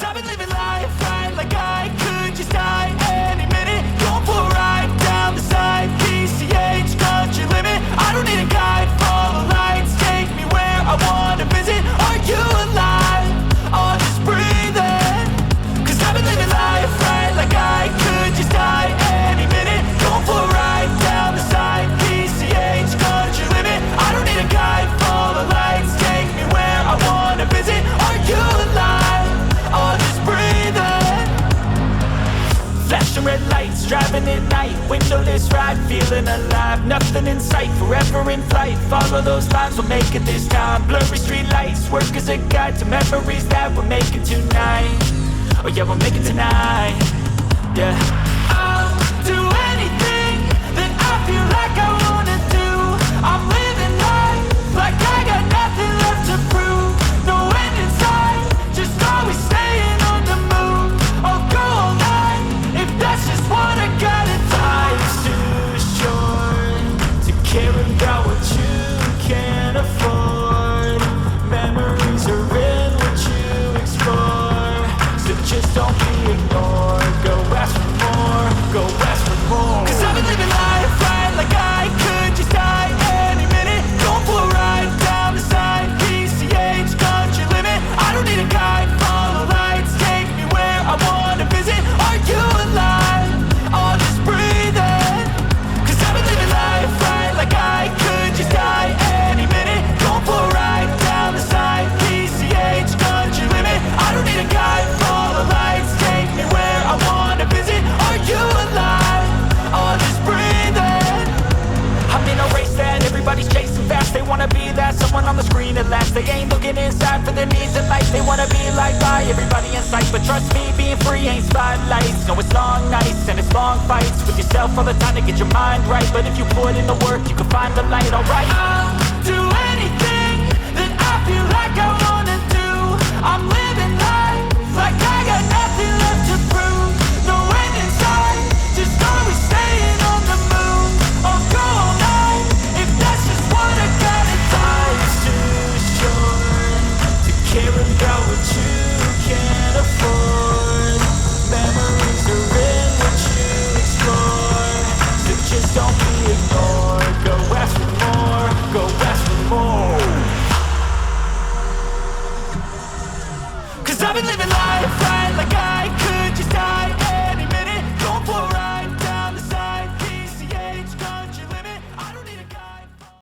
I've been living life right like I could just die any minute. Going for a ride down the side, PCH, country limit. I don't need a guide, follow lights, take me where I wanna visit. Are you alive? I'll just breathe in. Cause I've been living life right like I could just die any minute. Going for a ride down the side, PCH, country limit. I don't need a guide, follow lights, take me where I wanna visit. Are you alive? I'll just breathe in. Flashing red lights, driving at night, windowless ride, feeling alive. Nothing in sight, forever in flight. Follow those lines, we'll make it this time. Blurry street lights, work as a guide to memories that we're making tonight. Oh yeah, we'll make it tonight. Yeah. I'll do anything that I feel like I wanna do. I'm living life like I got nothing left to prove. No end in sight, just always staying on the move. I'll go all night if that's just what I gotta do. Life's too short to care about what you can't afford. Memories are in what you explore, so just don't be ignored. Go ask for more, go ask for more. Cause I've been living life right like I could just die any minute. Going for a ride down the side, PCH, country limit. I don't need a guide, follow lights, take me where I wanna visit. Are you alive? I'll just breathe in. Cause I've been living life right like I could just die any minute. Going for a ride down the side, PCH, country limit. I don't need a guide, follow lights, take me where I wanna visit. Are you alive? I'll just breathe in. I'm in a race that everybody's chasing fast. They wanna be that someone on the screen at last. They ain't looking inside for their needs in life. They wanna be liked by everybody in sight, but trust me, being free ain't spotlights. No, it's long nights and it's long fights with yourself all the time to get your mind right. But if you put in the work, you can find the light. Alright, I'll do it.